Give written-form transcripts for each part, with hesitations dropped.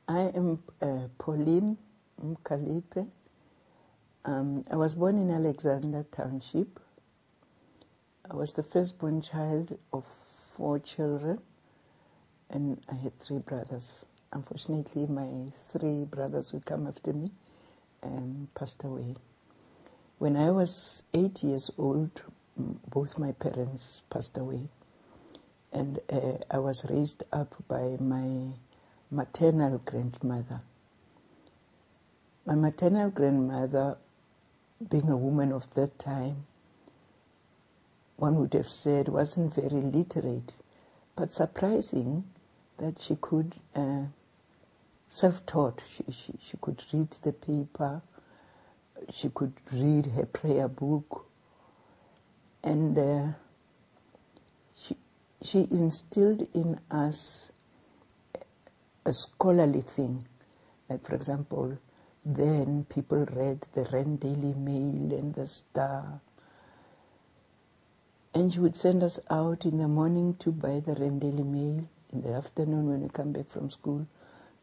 I am Pauline Mkalipe. I was born in Alexander Township. I was the firstborn child of 4 children, and I had 3 brothers. Unfortunately, my 3 brothers who come after me passed away. When I was 8 years old, both my parents passed away, and I was raised up by my maternal grandmother. My maternal grandmother, being a woman of that time, one would have said wasn't very literate, but surprising that she could self-taught. She could read the paper, she could read her prayer book, and she instilled in us a scholarly thing. Like, for example, then people read the Rand Daily Mail and the Star. And she would send us out in the morning to buy the Rand Daily Mail. In the afternoon, when we come back from school,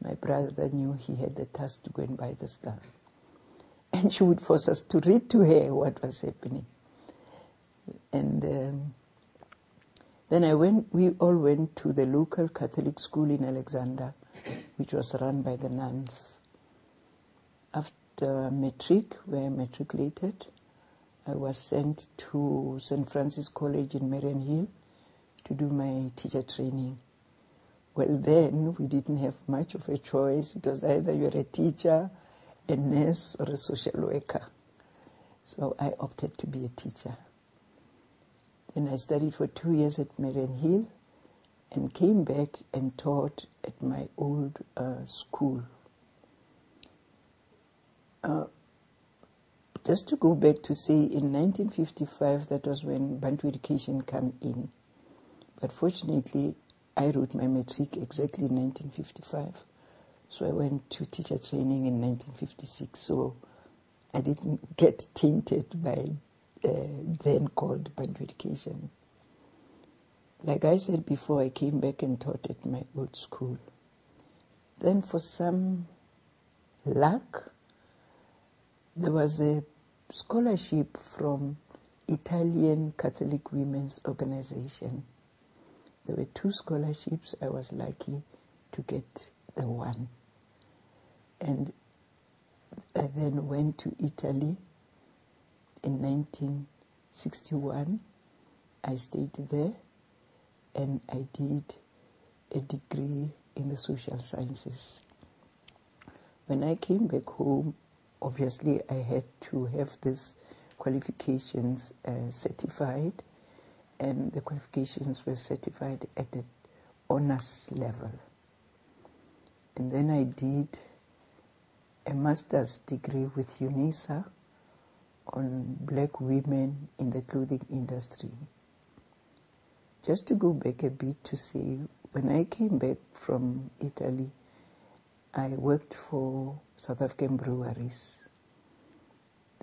my brother knew he had the task to go and buy the Star. And she would force us to read to her what was happening. And then we all went to the local Catholic school in Alexander, which was run by the nuns. After matric, where I matriculated, I was sent to St. Francis College in Mariannhill to do my teacher training. Well, then we didn't have much of a choice. It was either you're a teacher, a nurse, or a social worker. So I opted to be a teacher. Then I studied for 2 years at Mariannhill and came back and taught at my old school. Just to go back to say, in 1955, that was when Bantu education came in. But fortunately, I wrote my matric exactly in 1955. So I went to teacher training in 1956. So I didn't get tainted by then called Bantu education. Like I said before, I came back and taught at my old school. Then for some luck, there was a scholarship from Italian Catholic Women's Organization. There were 2 scholarships. I was lucky to get the one. And I then went to Italy in 1961. I stayed there and I did a degree in the social sciences. When I came back home, obviously I had to have these qualifications certified, and the qualifications were certified at the honors level. And then I did a master's degree with UNISA on black women in the clothing industry. Just to go back a bit to say, when I came back from Italy, I worked for South African breweries.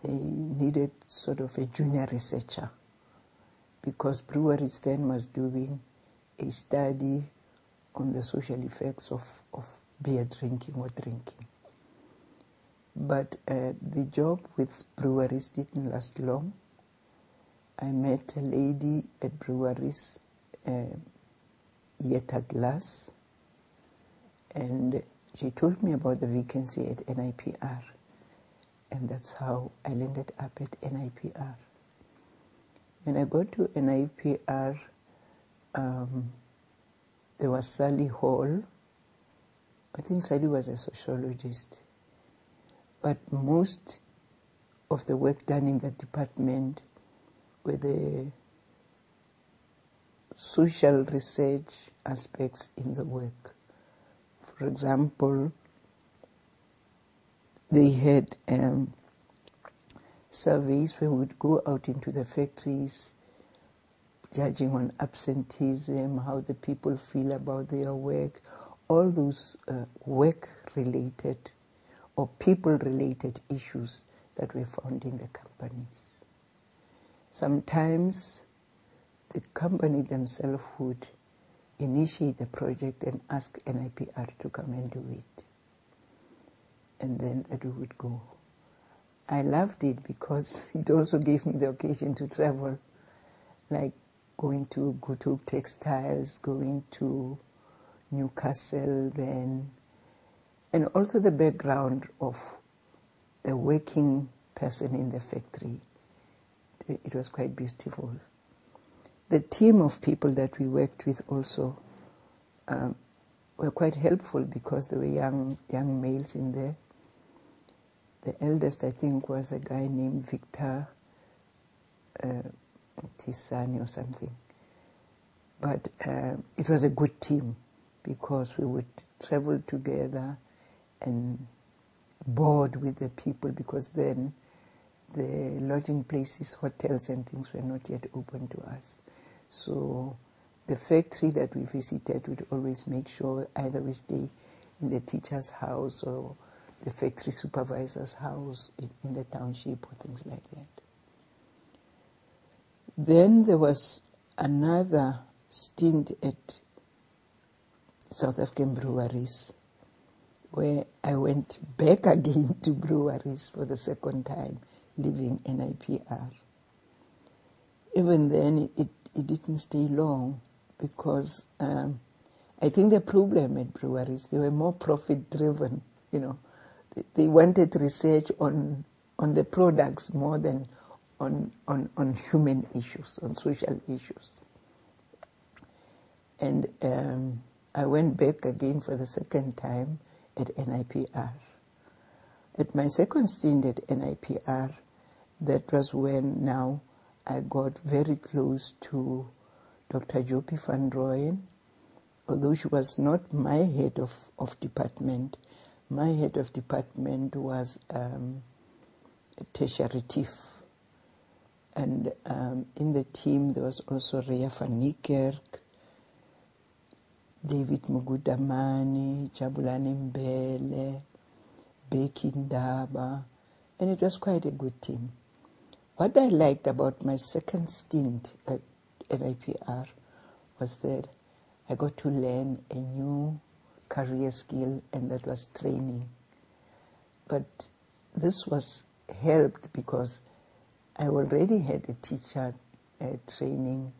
They needed sort of a junior researcher because breweries then was doing a study on the social effects of beer drinking or drinking. But the job with breweries didn't last long. I met a lady at breweries, Yetta Glass, and she told me about the vacancy at NIPR, and that's how I landed up at NIPR. When I got to NIPR, there was Sally Hall. I think Sally was a sociologist, but most of the work done in that department were the social research aspects in the work. For example, they had surveys where we would go out into the factories, judging on absenteeism, how the people feel about their work, all those work-related or people-related issues that were found in the companies. Sometimes the company themselves would initiate the project and ask NIPR to come and do it. and then that we would go. I loved it because it also gave me the occasion to travel, like going to Gutu Textiles, going to Newcastle then, and also the background of the working person in the factory. It was quite beautiful. The team of people that we worked with also were quite helpful because there were young males in there. The eldest, I think, was a guy named Victor Tisani or something. But it was a good team because we would travel together and board with the people, because then the lodging places, hotels and things were not yet open to us. So the factory that we visited would always make sure either we stay in the teacher's house or the factory supervisor's house in the township or things like that. Then there was another stint at South African breweries, where I went back again to breweries for the second time, leaving NIPR. Even then, it didn't stay long, because I think the problem at breweries, they were more profit-driven, you know. They wanted research on the products more than on human issues, on social issues. And I went back again for the second time at NIPR. At my second stint at NIPR, that was when now I got very close to Dr. Jopi van Rooyen, although she was not my head of department. My head of department was Tertiary Tief. And in the team there was also Rea van Niekerk, David Mugudamani, Jabulani Mbele, Becky Ndaba, and it was quite a good team. What I liked about my second stint at NIPR was that I got to learn a new career skill, and that was training. But this was helped because I already had a teacher training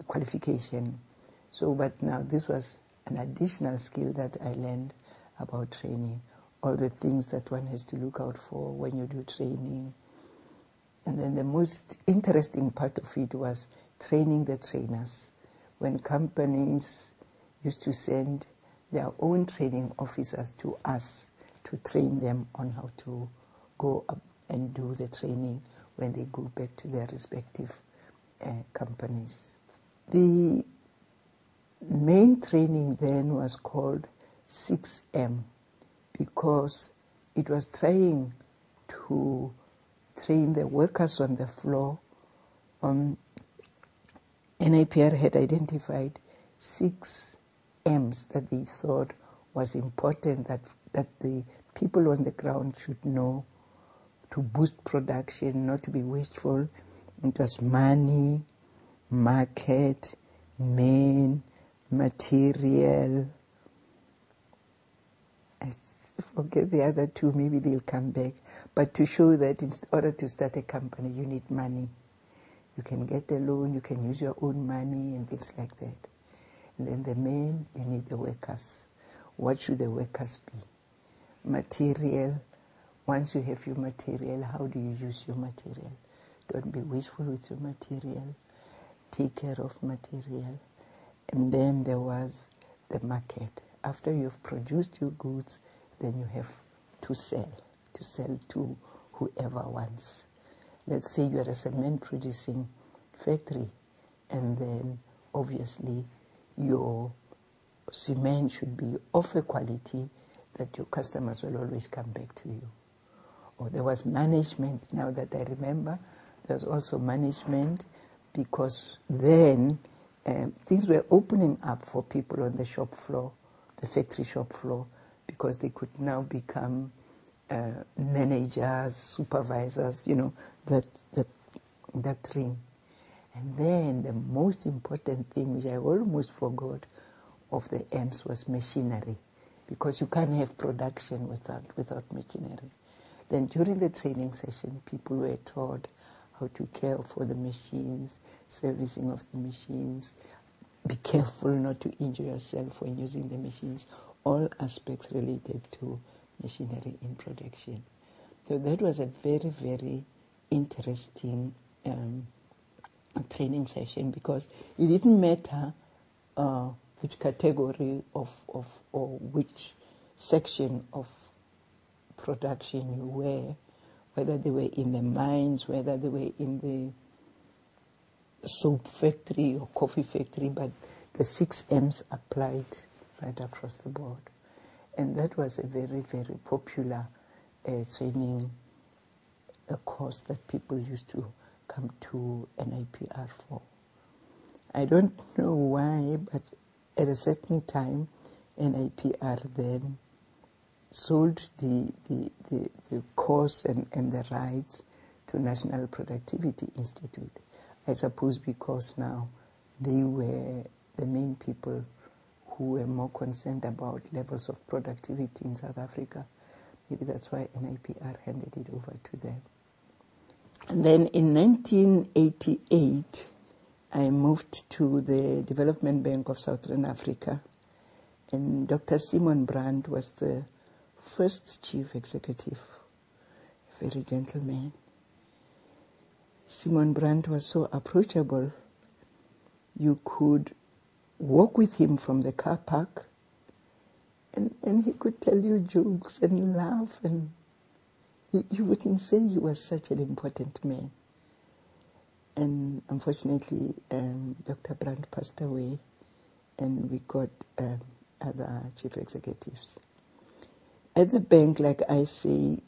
qualification. So, but now this was an additional skill that I learned about training, all the things that one has to look out for when you do training. And then the most interesting part of it was training the trainers. When companies used to send their own training officers to us to train them on how to go up and do the training when they go back to their respective companies. The main training then was called 6M because it was trying to train the workers on the floor. NIPR had identified 6 M's that they thought was important that the people on the ground should know to boost production, not to be wasteful. It was money, market, men, material. I forget the other 2, maybe they'll come back. But to show that in order to start a company, you need money. You can get a loan, you can use your own money and things like that. And then the men, you need the workers. What should the workers be? Material. Once you have your material, how do you use your material? Don't be wasteful with your material. Take care of material. And then there was the market. After you've produced your goods, then you have to sell to whoever wants. Let's say you're a cement producing factory, and then obviously your cement should be of a quality that your customers will always come back to you. Or there was management, now that I remember, there's also management, because then things were opening up for people on the shop floor, the factory shop floor, because they could now become managers, supervisors, you know, that ring. And then the most important thing, which I almost forgot of the M's, was machinery. because you can't have production without machinery. Then during the training session, people were taught how to care for the machines, servicing of the machines, be careful not to injure yourself when using the machines, all aspects related to machinery in production. So that was a very, very interesting training session, because it didn't matter which category or which section of production you were, whether they were in the mines, whether they were in the soap factory or coffee factory, but the 6 M's applied right across the board. And that was a very, very popular training course that people used to come to NIPR for. I don't know why, but at a certain time, NIPR then sold the course and the rights to National Productivity Institute. I suppose because now they were the main people who were more concerned about levels of productivity in South Africa. Maybe that's why NIPR handed it over to them. And then in 1988, I moved to the Development Bank of Southern Africa, and Dr. Simon Brand was the first chief executive, a very gentle man. Simon Brand was so approachable. You could walk with him from the car park, and he could tell you jokes and laugh, and you wouldn't say he was such an important man. And unfortunately, Dr. Brand passed away, and we got other chief executives. At the bank, like I say,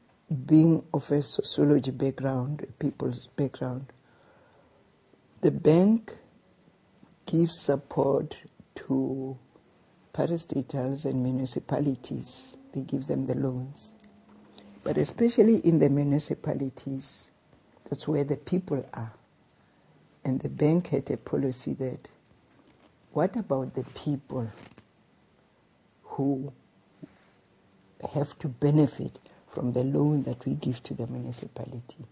being of a sociology background, a people's background, the bank gives support to parastatals and municipalities. They give them the loans. But especially in the municipalities, that's where the people are. And the bank had a policy that, what about the people who have to benefit from the loan that we give to the municipality?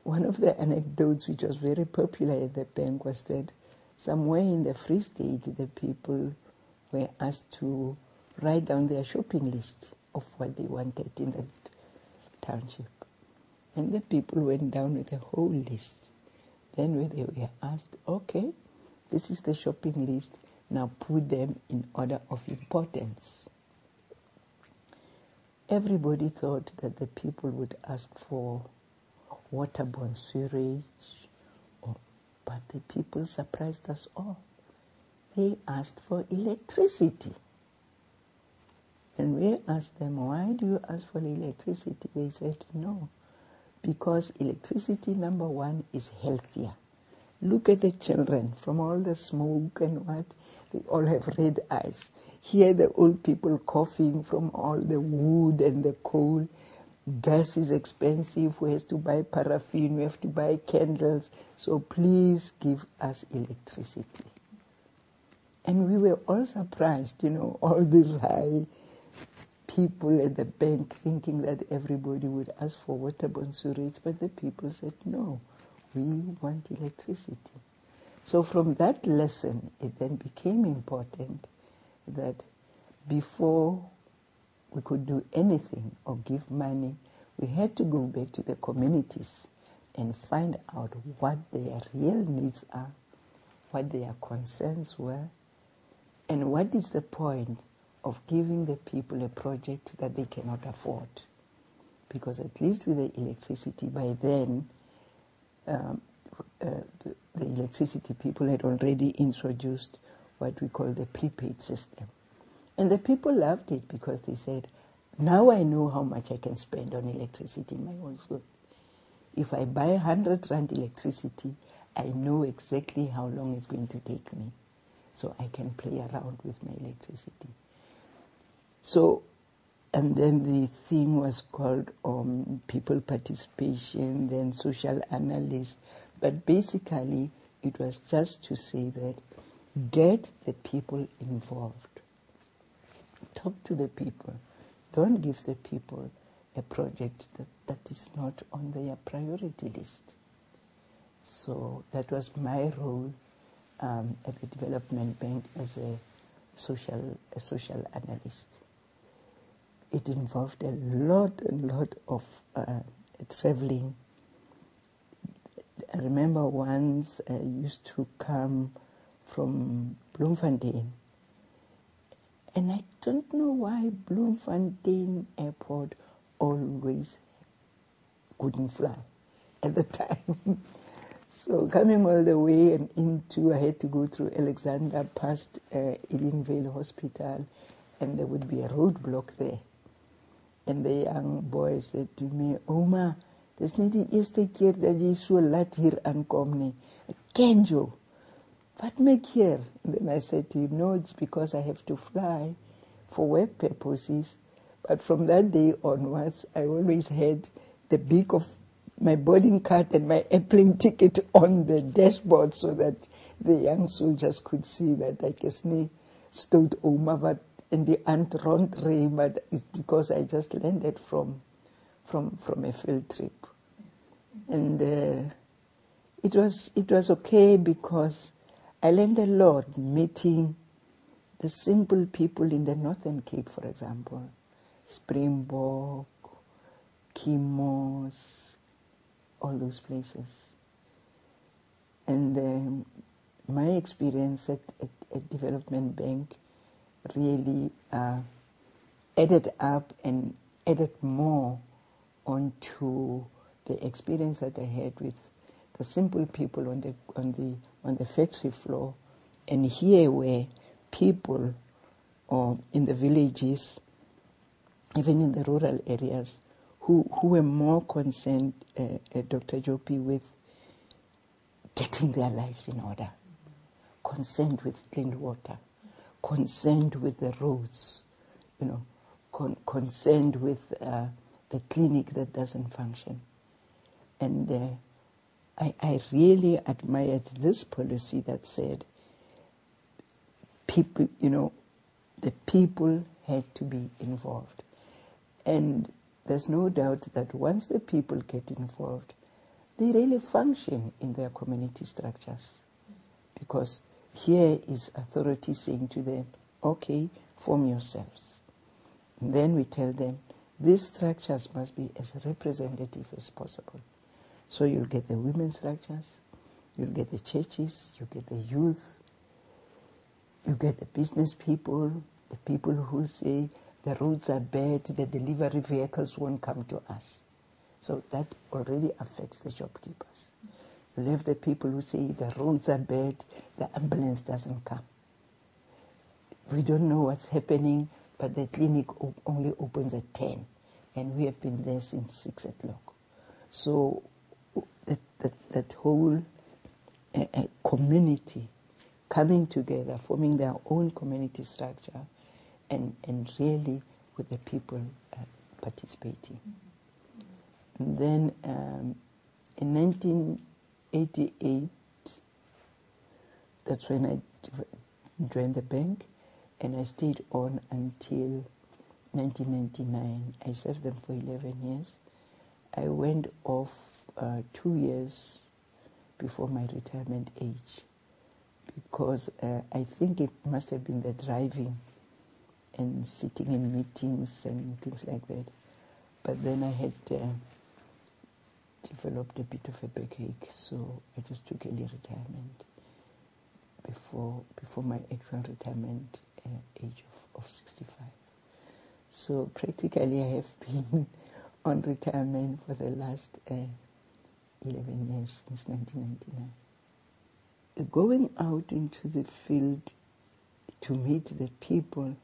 One of the anecdotes which was very popular at the bank was that somewhere in the Free State, the people were asked to write down their shopping list of what they wanted in that township. And the people went down with a whole list. Then when they were asked, okay, this is the shopping list, now put them in order of importance. Everybody thought that the people would ask for waterborne sewage, but the people surprised us all. They asked for electricity. And we asked them, why do you ask for electricity? They said, no, because electricity, number one, is healthier. Look at the children, from all the smoke and what, they all have red eyes. Here the old people coughing from all the wood and the coal. Gas is expensive, we have to buy paraffin, we have to buy candles, so please give us electricity. And we were all surprised, all these high people at the bank thinking that everybody would ask for waterborne sewage, but the people said, no, we want electricity. So from that lesson, it then became important that before we could do anything or give money, we had to go back to the communities and find out what their real needs are, what their concerns were, and what is the point of giving the people a project that they cannot afford. Because at least with the electricity, by then, the electricity people had already introduced what we call the prepaid system. And the people loved it because they said, now I know how much I can spend on electricity in my own school. If I buy 100 Rand electricity, I know exactly how long it's going to take me. So I can play around with my electricity. So, and then the thing was called people participation, then social analyst. But basically, it was just to say that get the people involved. talk to the people. Don't give the people a project that is not on their priority list. So that was my role at the Development Bank as a social analyst. It involved a lot of traveling. I remember once I used to come from Bloemfontein, and I don't know why Bloemfontein Airport always couldn't fly at the time. So coming all the way and I had to go through Alexander, past Edenvale Hospital, and there would be a roadblock there. And the young boy said to me, Oma, dis net die eerste keer dat jy so laat hier aankom nie. Ek ken jou. Wat maak hier? And then I said to him, no, it's because I have to fly for work purposes. But from that day onwards, I always had the beak of my boarding card and my airplane ticket on the dashboard so that the young soldiers could see that I guess nie stood Oma wat in die aand rondry, but it's because I just landed from a field trip. And it was okay because I learned a lot meeting the simple people in the Northern Cape, for example, Springbok, Kimos, all those places. And my experience at Development Bank really added up and added more onto the experience that I had with the simple people on the factory floor, and here were people in the villages, even in the rural areas, who were more concerned, Dr. Jopi, with getting their lives in order, concerned with clean water, concerned with the roads, concerned with the clinic that doesn't function. And I really admired this policy that said people, the people had to be involved. And there's no doubt that once the people get involved, they really function in their community structures. Because here is authority saying to them, okay, form yourselves. And then we tell them, these structures must be as representative as possible. So you'll get the women's structures, you'll get the churches, you get the youth, you get the business people, the people who say the roads are bad, the delivery vehicles won't come to us. So that already affects the shopkeepers. You have the people who say the roads are bad, the ambulance doesn't come. We don't know what's happening, but the clinic only opens at 10, and we have been there since 6 o'clock. So that whole community coming together, forming their own community structure, and really with the people participating. And then in 1988, that's when I joined the bank, and I stayed on until 1999. I served them for 11 years. I went off 2 years before my retirement age because I think it must have been the driving and sitting in meetings and things like that. But then I had developed a bit of a backache, so I just took early retirement before my actual retirement age of 65. So practically I have been on retirement for the last 11 years, since 1999. Going out into the field to meet the people,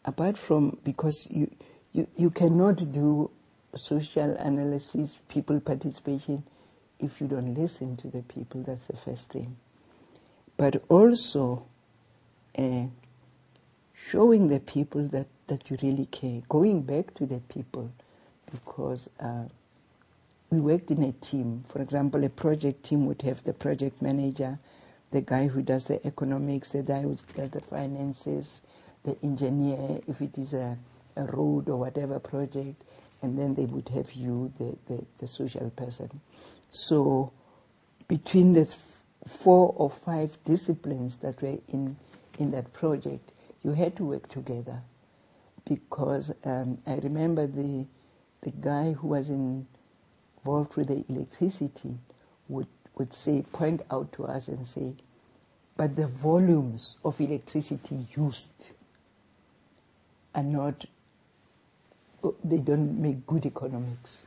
apart from, because you cannot do social analysis, people participation, if you don't listen to the people. That's the first thing. But also showing the people that you really care, going back to the people, because we worked in a team. For example, a project team would have the project manager, the guy who does the economics, the guy who does the finances, the engineer, if it is a road or whatever project, and then they would have you, the social person. So between the 4 or 5 disciplines that were in that project, you had to work together. Because I remember the guy who was involved with the electricity would say, point out to us and say, but the volumes of electricity used are not, they don't make good economics.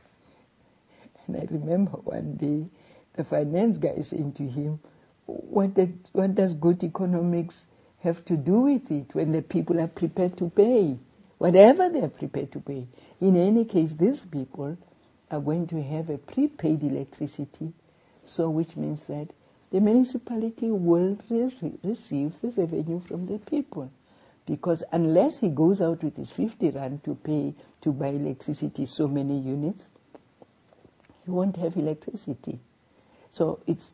And I remember one day the finance guy saying to him, what does good economics have to do with it when the people are prepared to pay? Whatever they are prepared to pay. In any case, these people are going to have a prepaid electricity, so which means that the municipality will receive the revenue from the people. Because unless he goes out with his 50 rand to pay to buy electricity, so many units, he won't have electricity. So it's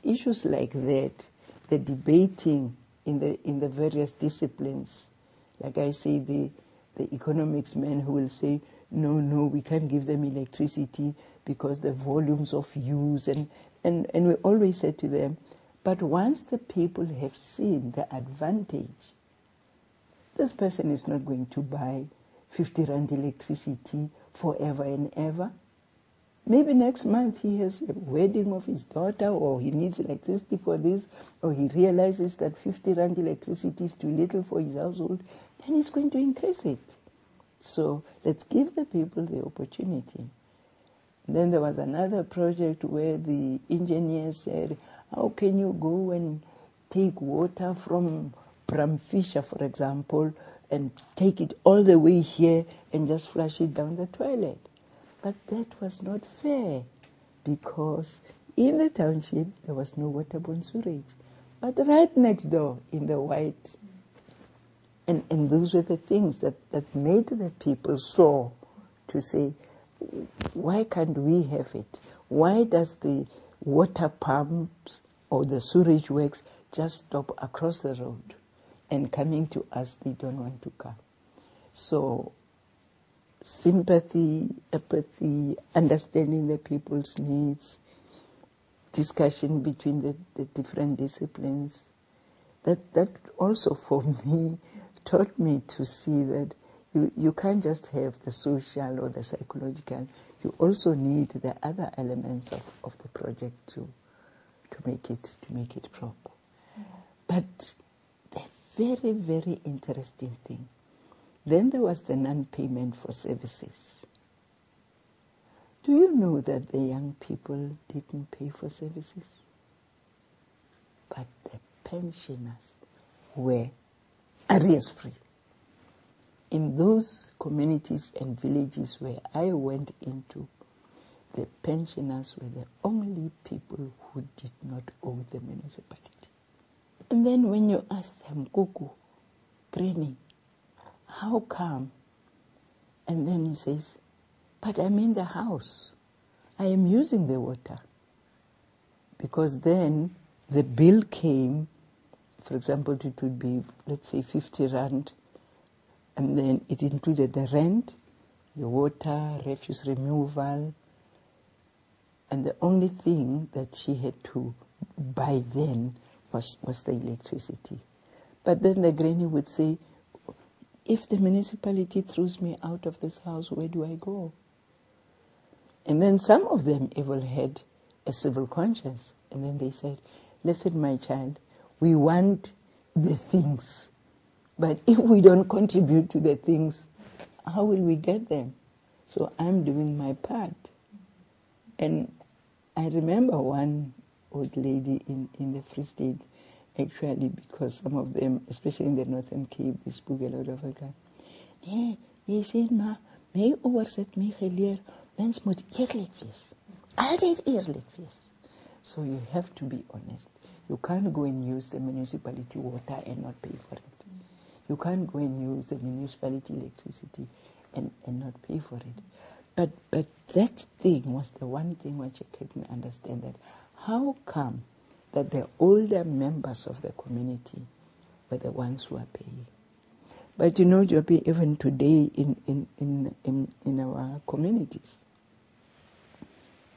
issues like that, the debating in the various disciplines. Like I say, the economics men who will say, no, we can't give them electricity because the volumes of use, and we always say to them, but once the people have seen the advantage, this person is not going to buy 50 rand electricity forever and ever. Maybe next month he has a wedding of his daughter, or he needs electricity for this, or he realizes that 50 rand electricity is too little for his household, then he's going to increase it. So let's give the people the opportunity. Then there was another project where the engineer said, how can you go and take water from Bramfisher, for example, and take it all the way here and just flush it down the toilet? But that was not fair, because in the township there was no waterborne sewage. But right next door in the white, and those were the things that made the people sore to say, why can't we have it? Why does the water pumps or the sewage works just stop across the road, and coming to us they don't want to come? So sympathy, empathy, understanding the people's needs, discussion between the different disciplines, that also for me taught me to see that you can't just have the social or the psychological, you also need the other elements of the project to make it proper. But the very, very interesting thing, then there was the non-payment for services. Do you know that the young people didn't pay for services? But the pensioners were arrears-free. In those communities and villages where I went into, the pensioners were the only people who did not owe the municipality. And then when you ask them, Kuku, Granny, how come? And then he says, but I'm in the house. I am using the water. Because then the bill came, for example, it would be, let's say, 50 rand, and then it included the rent, the water, refuse removal, and the only thing that she had to buy then was the electricity. But then the granny would say, if the municipality throws me out of this house, where do I go? And then some of them even had a civil conscience. And then they said, listen, my child, we want the things. But if we don't contribute to the things, how will we get them? So I'm doing my part. And I remember one old lady in the Free State, actually, because some of them, especially in the Northern Cape, they spoke a lot of Afrikaans. Nee, jy sê maar, my ouers het my geleer, mens moet eerlik wees. Altyd eerlik wees. So you have to be honest. You can't go and use the municipality water and not pay for it. You can't go and use the municipality electricity and not pay for it. But that thing was the one thing which I couldn't understand, that how come that the older members of the community were the ones who are paying? But you know, Joby, even today in our communities,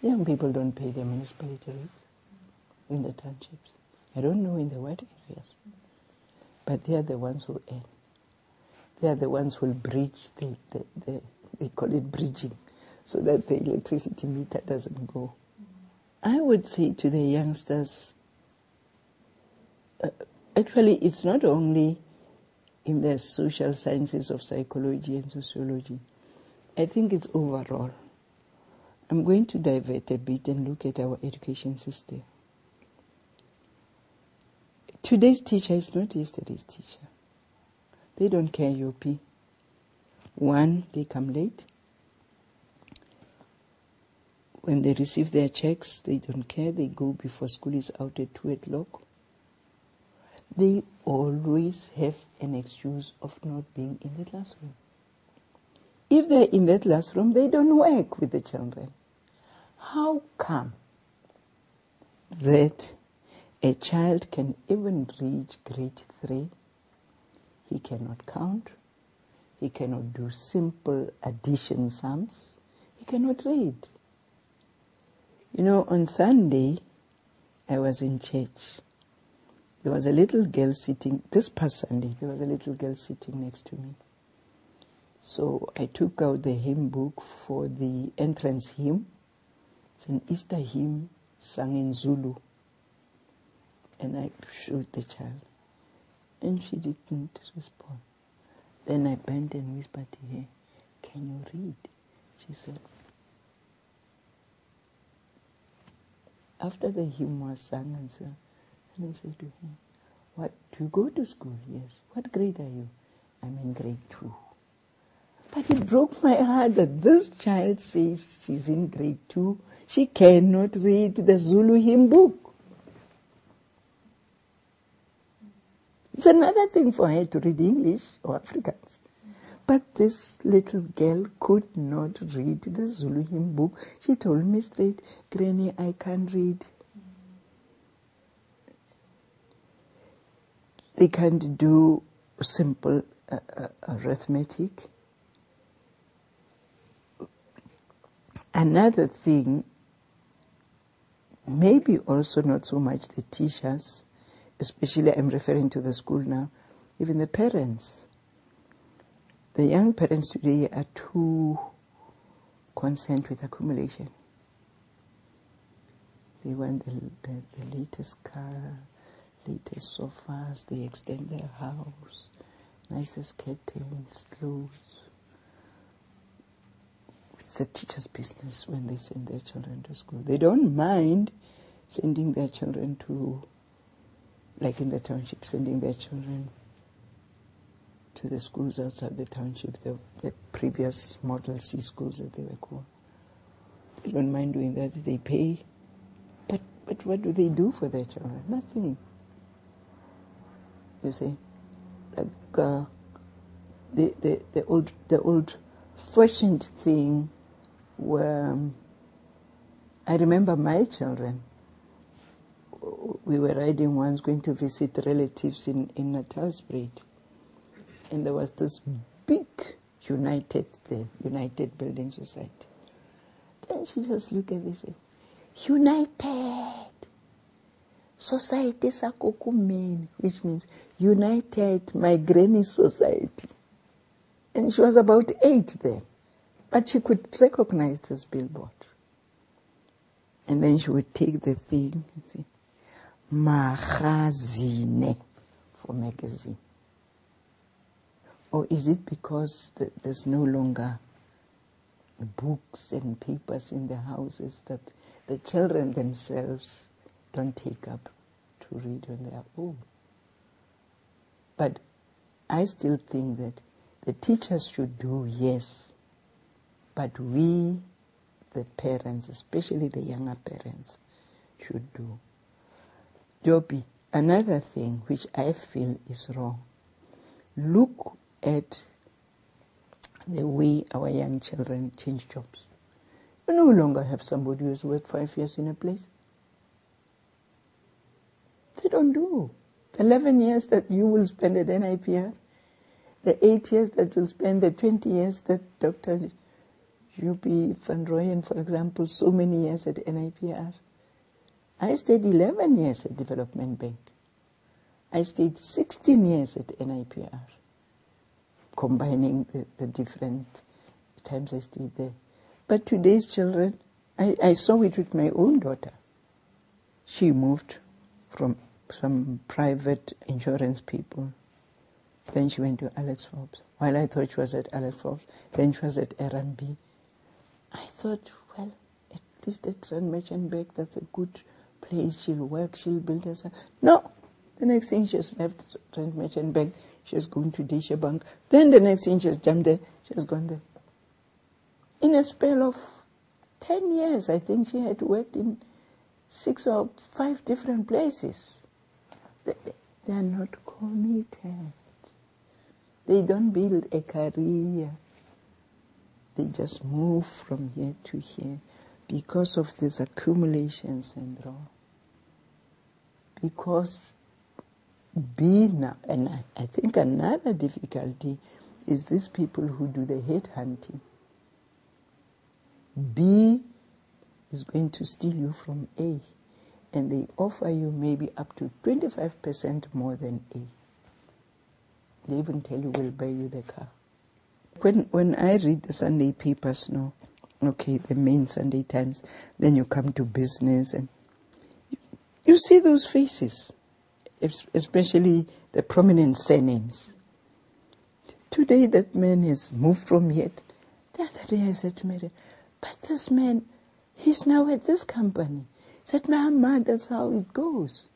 young people don't pay their municipality rates in the townships. I don't know in the white areas, but they are the ones who earn. They are the ones who will bridge they call it bridging, so that the electricity meter doesn't go. I would say to the youngsters, actually, it's not only in the social sciences of psychology and sociology. I think it's overall. I'm going to divert a bit and look at our education system. Today's teacher is not yesterday's teacher. They don't care, UP. One, they come late. When they receive their checks, they don't care. They go before school is out at 2 o'clock. They always have an excuse of not being in the classroom. If they're in the classroom, they don't work with the children. How come that a child can even reach grade 3? He cannot count. He cannot do simple addition sums. He cannot read. You know, on Sunday, I was in church. There was a little girl sitting, this past Sunday, there was a little girl sitting next to me. So I took out the hymn book for the entrance hymn. It's an Easter hymn sung in Zulu. And I showed the child. And she didn't respond. Then I bent and whispered to her, "Can you read?" She said. After the hymn was sung and sung, and I said to her, "What, do you go to school?" "Yes." "What grade are you?" "I'm in grade 2. But it broke my heart that this child says she's in grade 2. She cannot read the Zulu hymn book. It's another thing for her to read English or Afrikaans. But this little girl could not read the Zulu hymn book. She told me straight, "Granny, I can't read." They can't do simple arithmetic. Another thing, maybe also not so much the teachers, especially I'm referring to the school now, even the parents. The young parents today are too concerned with accumulation. They want the latest car, latest sofas, they extend their house, nicest curtains, clothes. It's the teacher's business when they send their children to school. They don't mind sending their children to, like in the township, sending their children to the schools outside the township, the previous Model C schools that they were called. They don't mind doing that. They pay. But what do they do for their children? Nothing. You see, like the old fashioned thing where I remember my children. We were riding once, going to visit relatives in Natalsbreed. And there was this big United Building Society. Then she just looked at this and said, "United Society Sakokumeni," which means United, my granny's society. And she was about 8 then. But she could recognize this billboard. And then she would take the thing and say, "Magazine," for magazine. Or is it because there's no longer books and papers in the houses that the children themselves don't take up to read on their own? But I still think that the teachers should do, yes, but we, the parents, especially the younger parents, should do. Joby, another thing which I feel is wrong, look at the way our young children change jobs. You no longer have somebody who's worked 5 years in a place. They don't do. The 11 years that you will spend at NIPR, the 8 years that you'll spend, the 20 years that Dr. U.P. van Rooyen, for example, so many years at NIPR. I stayed 11 years at Development Bank. I stayed 16 years at NIPR, combining the different times I stayed there. But today's children, I saw it with my own daughter. She moved from some private insurance people. Then she went to Alex Forbes. While I thought she was at Alex Forbes, then she was at R&B. I thought, well, at least at Rand Merchant Bank, that's a good place. She'll work, she'll build herself. No! The next thing, she's left Rand Merchant Bank. She's gone to Deutsche Bank. Then the next thing, she's jumped there. She's gone there. In a spell of 10 years, I think she had worked in 6 or 5 different places. They are not committed. They don't build a career. They just move from here to here because of this accumulation syndrome. Because now, and I think another difficulty is these people who do the headhunting. B is going to steal you from A, and they offer you maybe up to 25% more than A. They even tell you, we'll buy you the car. When I read the Sunday papers now, okay, the main Sunday Times, then you come to business and you see those faces, especially the prominent surnames. Today that man has moved from here. The other day I said to Mary, but this man, he's now at this company. I said, Mama, that's how it goes.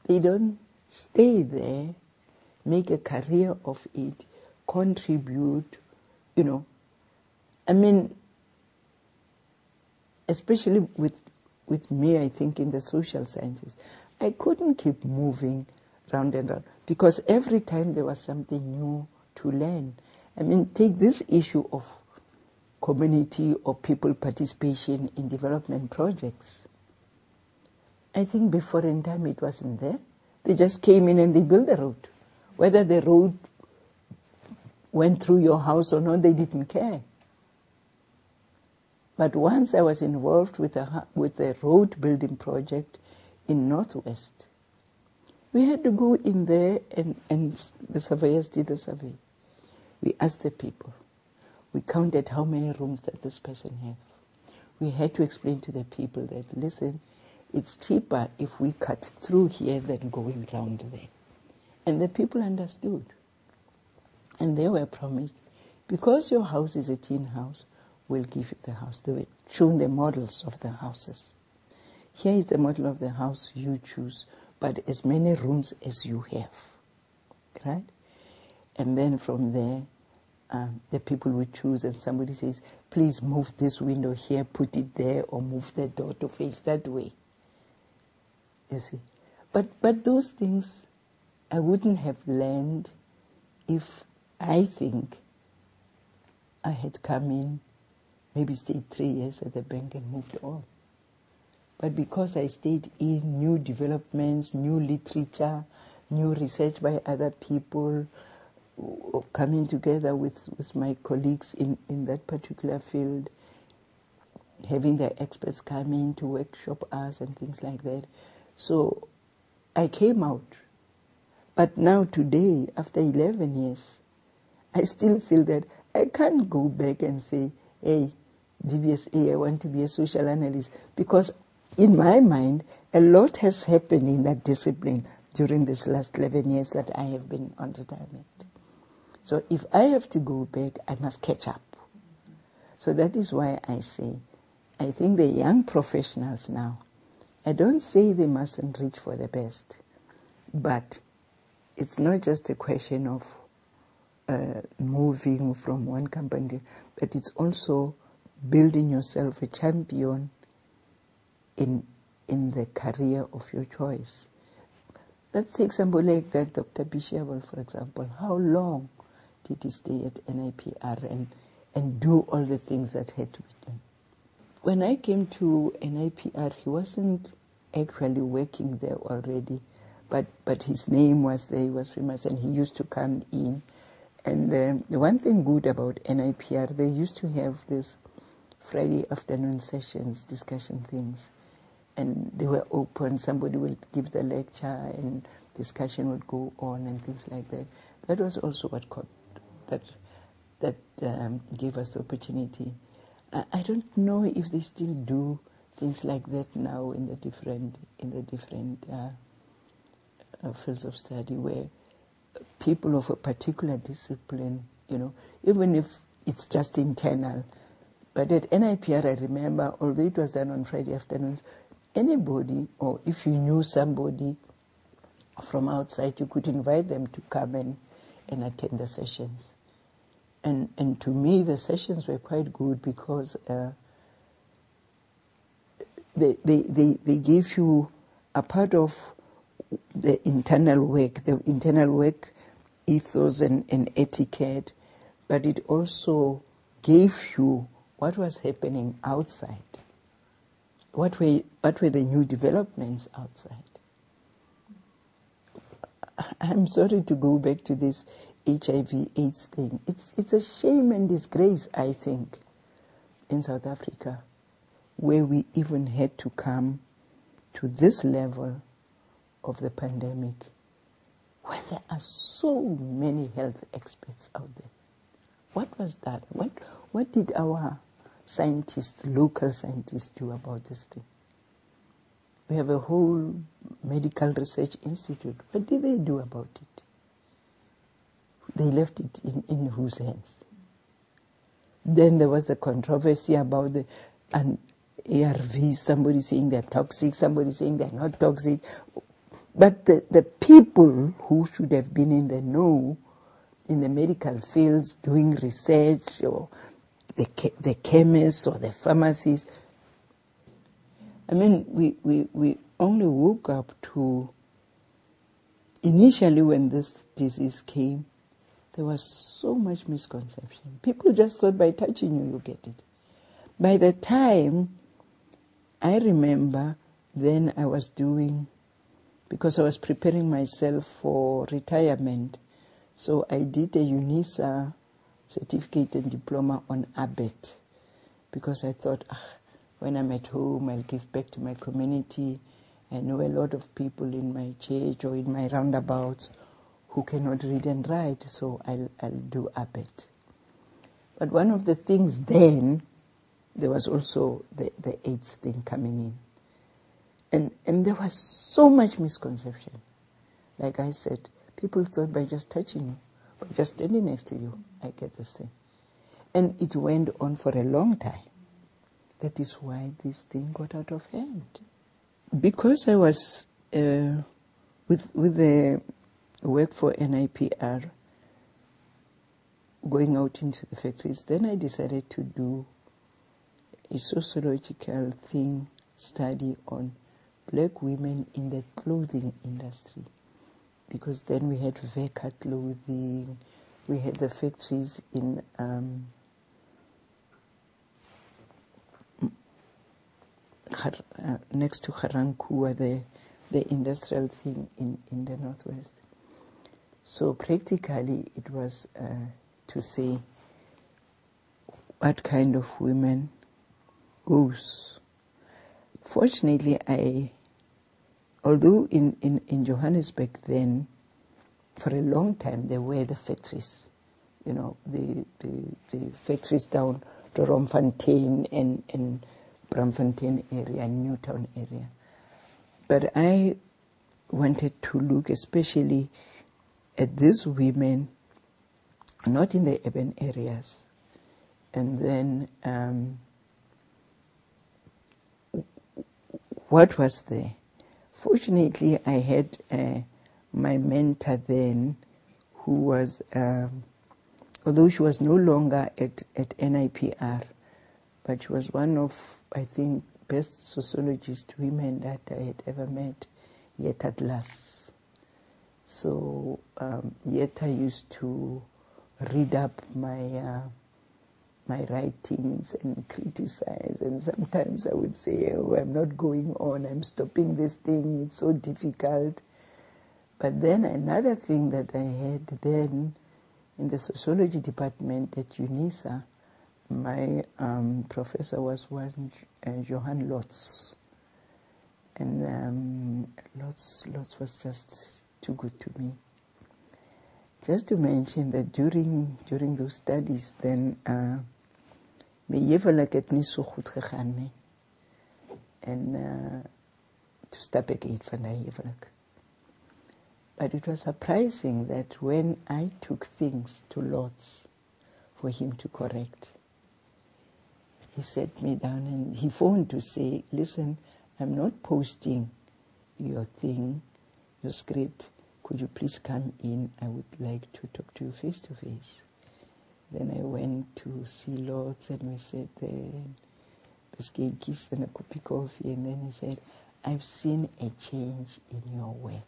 They don't stay there, make a career of it, contribute, you know. I mean, especially with me, I think, in the social sciences, I couldn't keep moving round and round because every time there was something new to learn. I mean, take this issue of community or people participation in development projects. I think before in time it wasn't there. They just came in and they built the road. Whether the road went through your house or not, they didn't care. But once I was involved with a road building project in Northwest, we had to go in there and the surveyors did the survey. We asked the people. We counted how many rooms that this person has. We had to explain to the people that, listen, it's cheaper if we cut through here than going round there. And the people understood. And they were promised, because your house is a tin house, we'll give you the house. They were shown the models of the houses. Here is the model of the house you choose, but as many rooms as you have. Right? And then from there, the people would choose, and somebody says, please move this window here, put it there, or move the door to face that way. You see? But those things I wouldn't have learned if I think I had come in, maybe stayed 3 years at the bank and moved on. But because I stayed in new developments, new literature, new research by other people, coming together with my colleagues in that particular field, having the experts come in to workshop us and things like that. So I came out. But now today, after 11 years, I still feel that I can't go back and say, hey, DBSA, I want to be a social analyst. Because in my mind, a lot has happened in that discipline during this last 11 years that I have been on retirement. So if I have to go back, I must catch up. So that is why I say, I think the young professionals now, I don't say they mustn't reach for the best, but it's not just a question of moving from one company, but it's also building yourself a champion in the career of your choice. Let's take somebody like that, Dr. Bishabel, for example. How long did he stay at NIPR and do all the things that had to be done? When I came to NIPR, he wasn't actually working there already, but his name was there, he was famous, and he used to come in And the one thing good about NIPR, they used to have this Friday afternoon sessions, discussion things. And they were open. Somebody will give the lecture and discussion would go on and things like that. That was also what gave us the opportunity. I don't know if they still do things like that now in the different fields of study, where people of a particular discipline, even if it's just internal. But at NIPR, I remember, although it was done on Friday afternoons, anybody, or if you knew somebody from outside, you could invite them to come and attend the sessions. And to me, the sessions were quite good because they gave you a part of the internal work ethos and etiquette, but it also gave you what was happening outside. What were the new developments outside? I'm sorry to go back to this HIV/AIDS thing. It's a shame and disgrace, I think, in South Africa, where we even had to come to this level of the pandemic, when there are so many health experts out there. What was that? What did our scientists, local scientists, do about this thing? We have a whole medical research institute. What did they do about it? They left it in whose hands? Then there was the controversy about the ARVs, somebody saying they're toxic, somebody saying they're not toxic. But the people who should have been in the know, in the medical fields, doing research, or the chemists or the pharmacists, I mean, we only woke up to, initially when this disease came, there was so much misconception. People just thought by touching you get it. By the time, I remember, then I was doing, because I was preparing myself for retirement, so I did a UNISA certificate and diploma on ABET, because I thought, when I'm at home, I'll give back to my community. I know a lot of people in my church or in my roundabouts who cannot read and write, so I'll do ABET. But one of the things then, there was also the AIDS thing coming in. And there was so much misconception. Like I said, people thought by just touching you, by just standing next to you, I get this thing. And it went on for a long time. That is why this thing got out of hand. Because I was with the work for NIPR, going out into the factories, then I decided to do a sociological study on black women in the clothing industry. Because then we had Veka clothing, we had the factories in next to Garankuwa, the industrial thing in the northwest. So practically it was to say what kind of women goes. Fortunately, although in Johannesburg then, for a long time there were the factories, the factories down to Romfontein and Braamfontein area and Newtown area. But I wanted to look especially at these women, not in the urban areas. And then what was there? Fortunately, I had my mentor then, who was, although she was no longer at NIPR, but she was one of, I think, best sociologist women that I had ever met, Yetta Glass. So Yetta used to read up my writings and criticize, and sometimes I would say, I'm not going on, I'm stopping this thing, it's so difficult. But then another thing that I had then in the sociology department at UNISA, my professor was one Johann Lotz. And Lotz was just too good to me. Just to mention that during those studies, then my yevelike het nie so goed gegaan nie. En to stap ek uit van die yevelike. But it was surprising that when I took things to Lotz for him to correct, he sat me down and he phoned to say, listen, I'm not posting your thing, your script. Could you please come in? I would like to talk to you face to face. Then I went to see Lotz and we sat there, biscuits and a cup of coffee, and then he said, I've seen a change in your work.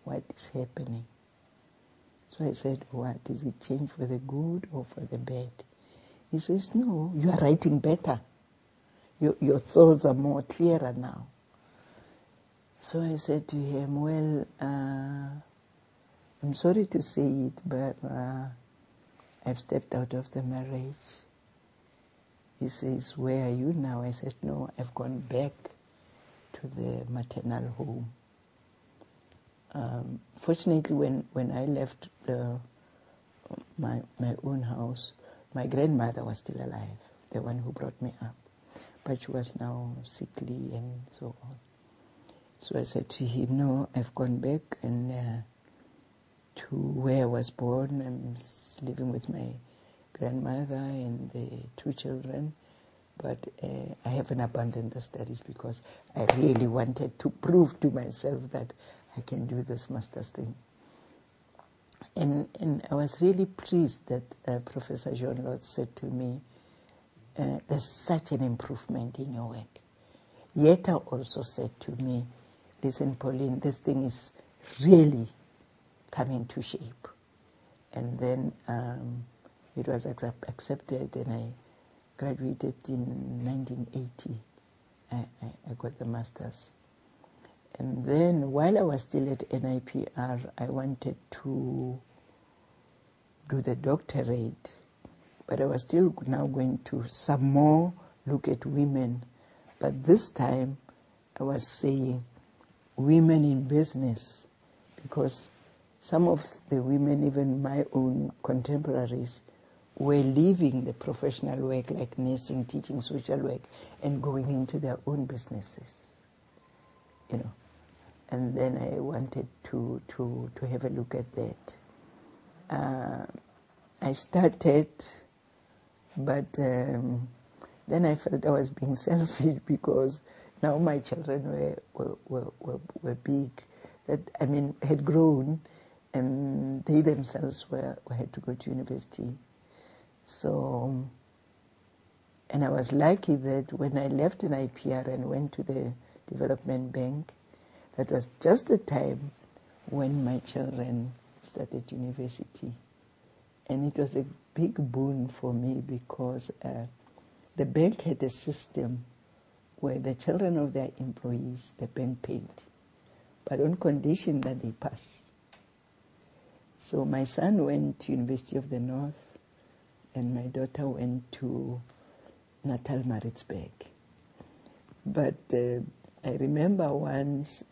What is happening? So I said, what? Is it change for the good or for the bad? He says, no, you are writing better. Your thoughts are more clearer now. So I said to him, well, I'm sorry to say it, but I've stepped out of the marriage. He says, where are you now? I said, no, I've gone back to the maternal home. Fortunately, when I left my own house, my grandmother was still alive, the one who brought me up. But she was now sickly and so on. So I said to him, no, I've gone back and to where I was born. I'm living with my grandmother and the 2 children. But I haven't abandoned the studies because I really wanted to prove to myself that I can do this master's thing. And I was really pleased that Professor John Lotz said to me, there's such an improvement in your work. Yetta also said to me, listen, Pauline, this thing is really coming to shape. And then it was accepted and I graduated in 1980. I got the master's. And then while I was still at NIPR, I wanted to do the doctorate, but I was still now going to some more look at women. But this time I was saying women in business, because some of the women, even my own contemporaries, were leaving the professional work like nursing, teaching, social work, and going into their own businesses, you know. And then I wanted to have a look at that. I started, but then I felt I was being selfish because now my children were big, had grown, and they themselves had to go to university. So, and I was lucky that when I left an IPR and went to the development bank, that was just the time when my children started university. And it was a big boon for me because the bank had a system where the children of their employees, the bank paid, but on condition that they pass. So my son went to University of the North, and my daughter went to Natal Maritzburg. But I remember once,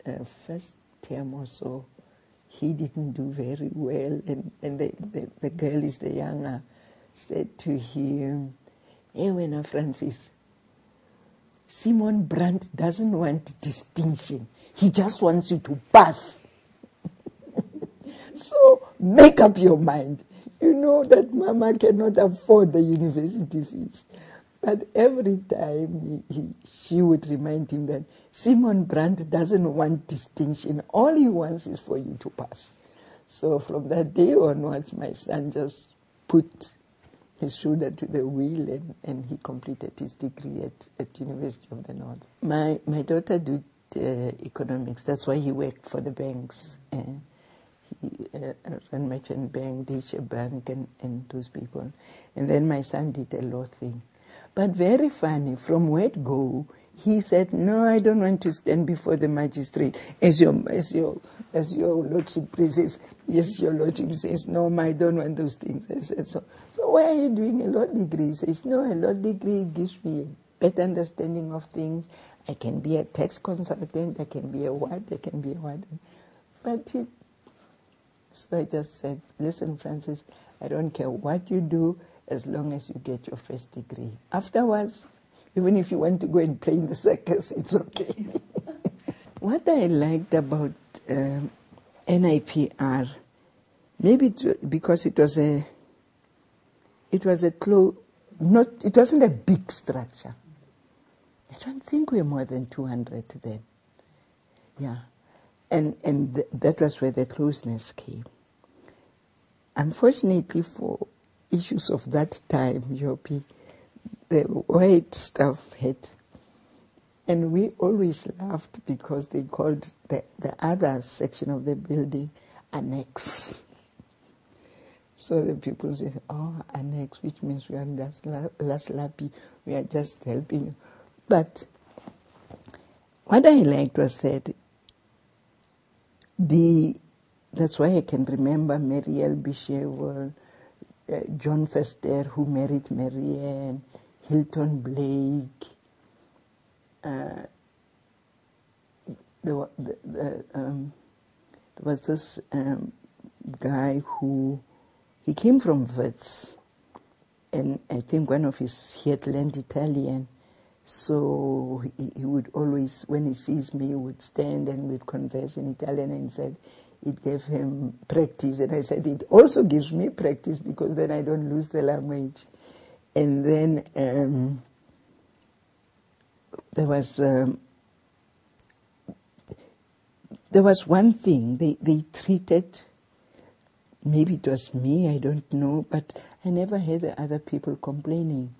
first term or so, he didn't do very well, and the girl is the younger, said to him, hey, Wena Francis, Simon Brandt doesn't want distinction. He just wants you to pass. So make up your mind. You know that Mama cannot afford the university fees. But every time she would remind him that Simon Brandt doesn't want distinction. All he wants is for you to pass. So from that day onwards, my son just put his shoulder to the wheel and he completed his degree at University of the North. My daughter did economics. That's why he worked for the banks. He ran Merchant Bank, Deutsche Bank, and those people. And then my son did a law thing. But very funny, from word go, he said, no, I don't want to stand before the magistrate. As your lordship says, yes, your lordship says, no, I don't want those things. I said, so why are you doing a law degree? He says, no, a law degree gives me a better understanding of things. I can be a tax consultant, I can be a what, I can be a what. So I just said, listen, Francis, I don't care what you do as long as you get your first degree. Afterwards, even if you want to go and play in the circus, it's okay. What I liked about NIPR, maybe because it wasn't a big structure. I don't think we were more than 200 then. Yeah. And that was where the closeness came. Unfortunately, for issues of that time, Jopi, the white staff had, and we always laughed because they called the other section of the building annex. So the people say, oh, annex, which means we are just lappy, we are just helping you. But what I liked was that that's why I can remember Marielle Bicheval, John Fester, who married Marianne, Hilton Blake. There was this guy he came from Wits, and I think he had learned Italian, so he would always, when he sees me, he would stand and we'd converse in Italian, and said it gave him practice, and I said it also gives me practice because then I don't lose the language. And then there was one thing they treated. Maybe it was me, I don't know, but I never heard the other people complaining.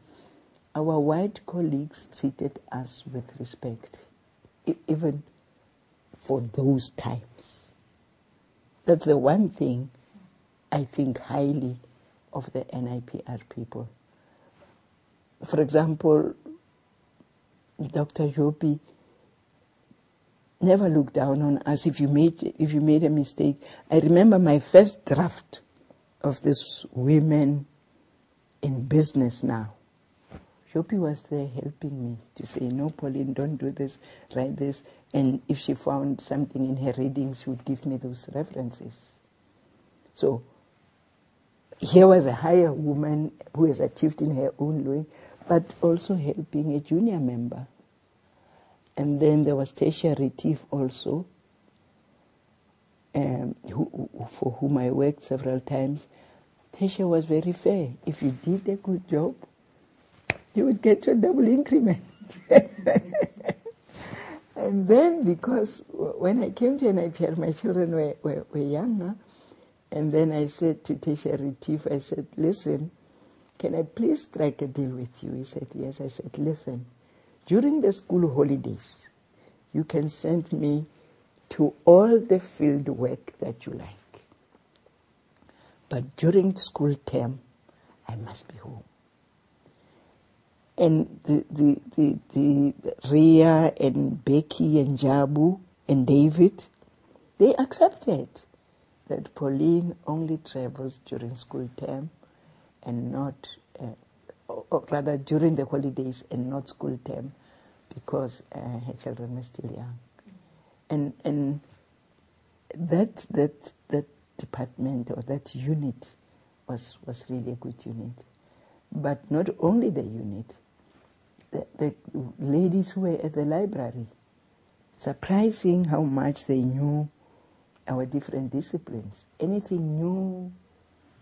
Our white colleagues treated us with respect, even for those times. That's the one thing I think highly of the NIPR people. For example, Dr. Jopi never looked down on us if you made a mistake. I remember my first draft of this Women in Business Now. Jopi was there helping me to say, no, Pauline, don't do this, write this. And if she found something in her reading, she would give me those references. So here was a higher woman who has achieved in her own way, but also helping a junior member. And then there was Tesha Retief also, for whom I worked several times. Tesha was very fair. If you did a good job, you would get your double increment. And then, because when I came to NIPR, my children were younger, and then I said to Tesha Retief, I said, listen, can I please strike a deal with you? He said, yes. I said, listen, during the school holidays, you can send me to all the field work that you like. But during school term, I must be home. And the Ria and Becky and Jabu and David, they accepted that Pauline only travels during school term and not, or rather during the holidays and not school term, because her children are still young. And that department or that unit was really a good unit. But not only the unit, the ladies who were at the library, surprising how much they knew our different disciplines. Anything new,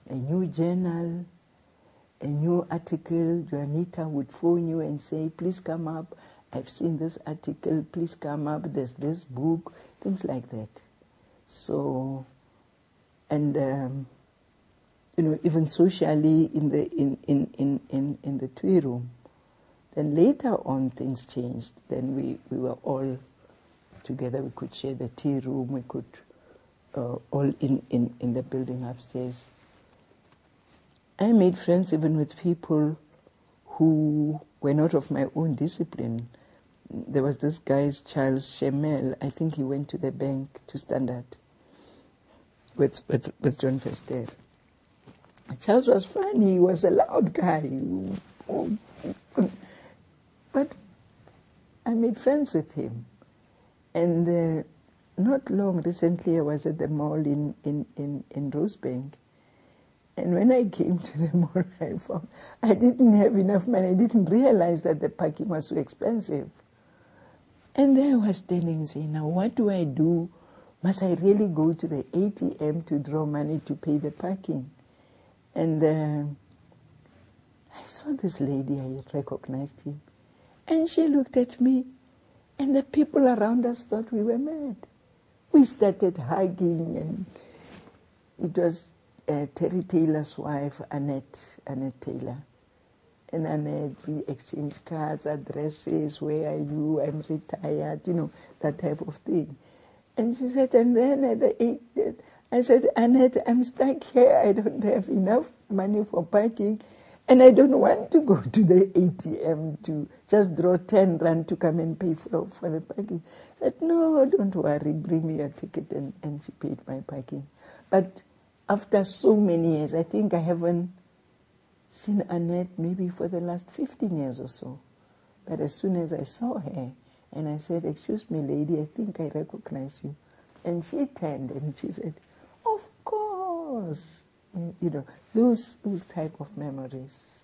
a new journal, a new article, Juanita would phone you and say, please come up, I've seen this article, please come up, there's this book, things like that. So, and even socially in the TWI room. Then later on things changed. Then we were all together. We could share the tea room. We could all in the building upstairs. I made friends even with people who were not of my own discipline. there was this guy, Charles Shemel. I think he went to the bank to Standard with John Verster. Charles was funny. He was a loud guy. But I made friends with him. And not long, recently I was at the mall in Rosebank. And when I came to the mall, I found I didn't have enough money. I didn't realize that the parking was so expensive. And there I was standing and saying, now what do I do? Must I really go to the ATM to draw money to pay the parking? And I saw this lady, I recognized him. And she looked at me, and the people around us thought we were mad. We started hugging, and it was Terry Taylor's wife, Annette Taylor. And Annette, we exchanged cards, addresses, where are you, I'm retired, that type of thing. And she said, and then at the 8th, I said, Annette, I'm stuck here, I don't have enough money for parking, and I don't want to go to the ATM to just draw 10 rand to come and pay for the parking. I said, no, don't worry, bring me your ticket, and she paid my parking. But after so many years, I think I haven't seen Annette maybe for the last 15 years or so. But as soon as I saw her, and I said, excuse me, lady, I think I recognize you. And she turned and she said, of course. Those type of memories.